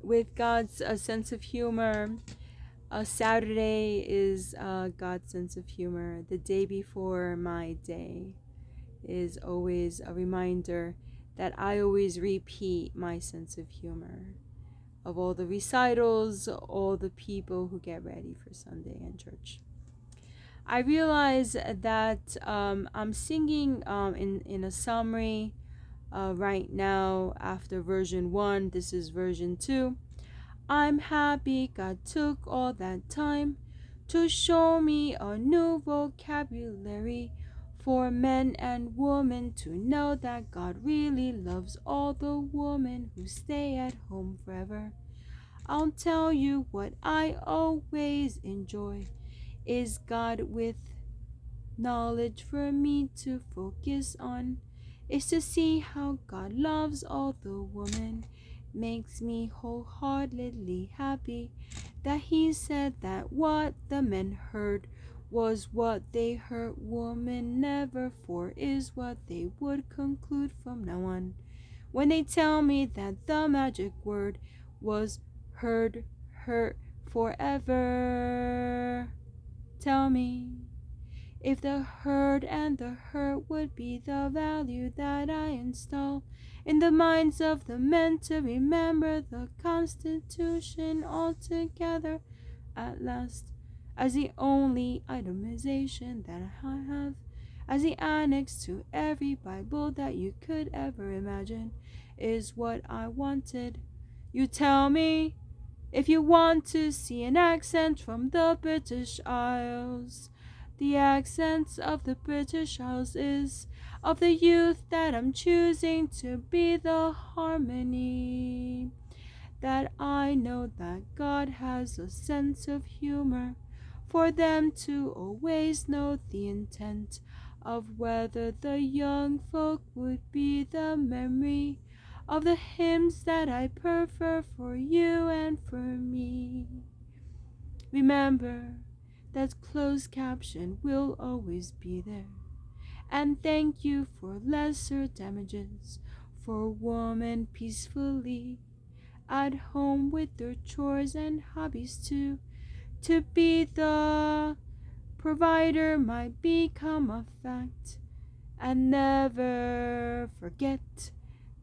with God's sense of humor. Saturday is God's sense of humor. The day before my day is always a reminder that I always repeat my sense of humor of all the recitals, all the people who get ready for Sunday and church. I realize that I'm singing in a summary right now after version 1. This is version 2. I'm happy God took all that time to show me a new vocabulary for men and women to know that God really loves all the women who stay at home forever. I'll tell you what I always enjoy is God with knowledge for me to focus on, is to see how God loves all the women. Makes me wholeheartedly happy that he said that what the men heard was what they heard women never, for is what they would conclude from now on. When they tell me that the magic word was heard, hurt forever. Tell me if the herd and the hurt would be the value that I install in the minds of the men to remember the Constitution altogether at last, as the only itemization that I have, as the annex to every Bible that you could ever imagine, is what I wanted. You tell me if you want to see an accent from the British Isles. The accents of the British Isles is of the youth that I'm choosing to be the harmony. That I know that God has a sense of humor for them to always know the intent of whether the young folk would be the memory of the hymns that I prefer for you and for me. Remember that closed caption will always be there. And thank you for lesser damages for women peacefully at home with their chores and hobbies too. To be the provider might become a fact, and never forget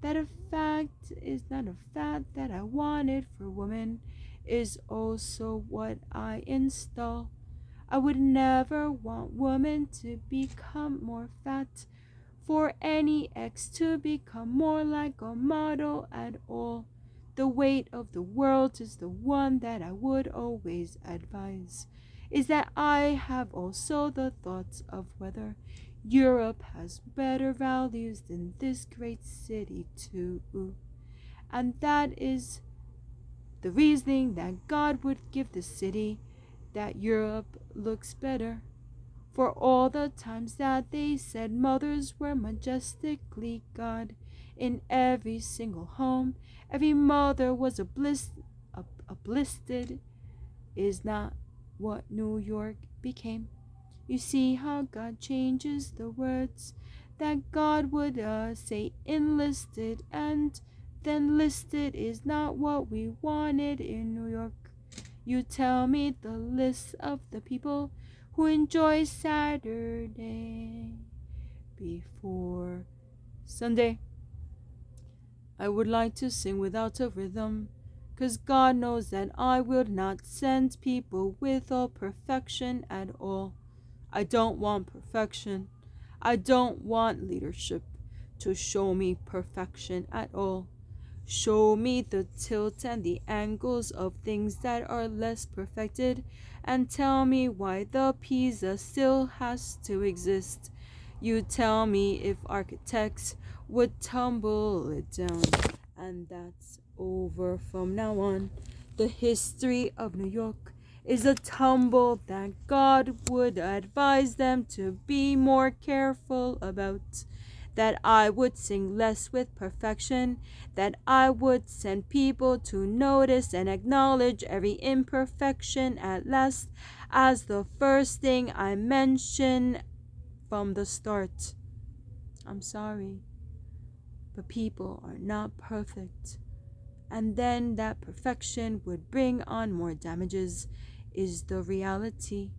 that a fact is not a fact that I wanted for women is also what I install. I would never want women to become more fat, for any ex to become more like a model at all. The weight of the world is the one that I would always advise, is that I have also the thoughts of whether Europe has better values than this great city too. And that is the reasoning that God would give the city, that Europe looks better. For all the times that they said mothers were majestically God in every single home, every mother was a blistered, is not what New York became. You see how God changes the words, that God would say enlisted, and then listed is not what we wanted in New York. You tell me the list of the people who enjoy Saturday before Sunday. I would like to sing without a rhythm, 'cause God knows that I will not send people with all perfection at all. I don't want perfection. I don't want leadership to show me perfection at all. Show me the tilt and the angles of things that are less perfected, and tell me why the Pisa still has to exist. You tell me if architects would tumble it down, and that's over from now on. The history of New York is a tumble that God would advise them to be more careful about, that I would sing less with perfection, that I would send people to notice and acknowledge every imperfection at last as the first thing I mention from the start. I'm sorry, but people are not perfect, and then that perfection would bring on more damages, is the reality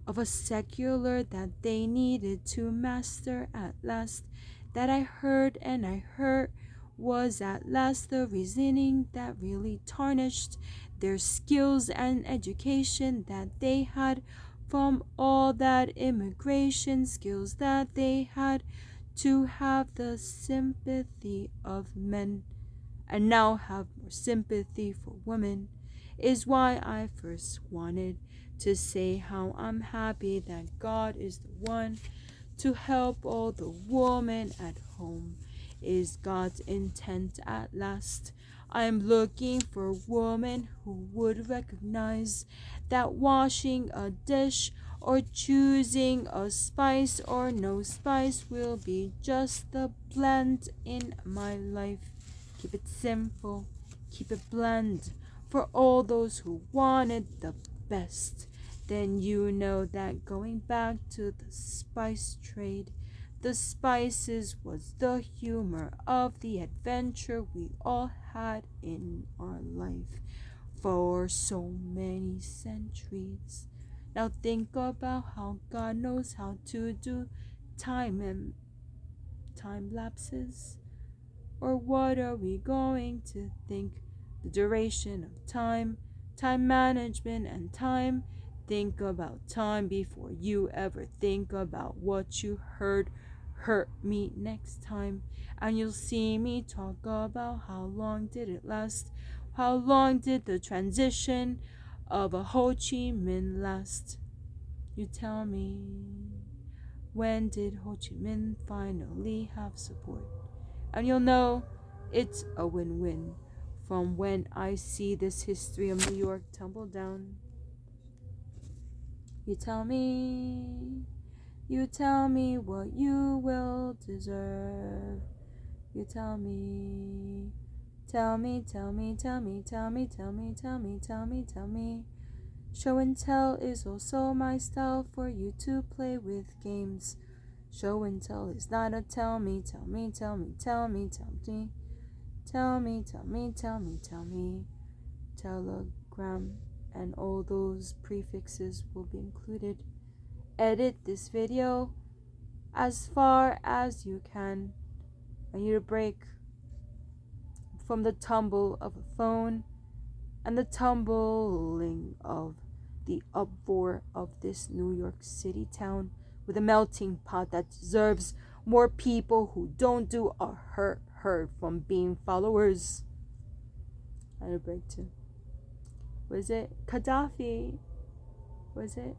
of a secular that they needed to master at last. That I heard and I heard was at last the reasoning that really tarnished their skills and education that they had from all that immigration skills that they had to have the sympathy of men and now have more sympathy for women, is why I first wanted to say how I'm happy that God is the one to help all the women at home, is God's intent at last. I'm looking for women who would recognize that washing a dish or choosing a spice or no spice will be just the blend in my life. Keep it simple, keep it bland for all those who wanted the best. Then you know that going back to the spice trade, the spices was the humor of the adventure we all had in our life for so many centuries. Now think about how God knows how to do time and time lapses. Or what are we going to think? The duration of time, time management, and time. Think about time before you ever think about what you heard hurt me next time. And you'll see me talk about how long did it last? How long did the transition of a Ho Chi Minh last? You tell me, when did Ho Chi Minh finally have support? And you'll know it's a win-win from when I see this history of New York tumble down. You tell me what you will deserve. You tell me, tell me, tell me, tell me, tell me, tell me, tell me, tell me, tell me. Show and tell is also my style for you to play with games. Show and tell is not a tell me, tell me, tell me, tell me, tell me. Tell me, tell me, tell me, tell me. Telegram and all those prefixes will be included. Edit this video as far as you can. I need a break from the tumble of a phone and the tumbling of the uproar of this New York City town with a melting pot that deserves more people who don't do a hurt from being followers. I had a break too. Was it Kadafi? Was it?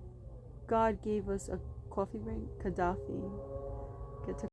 God gave us a coffee break? Kadafi. Get to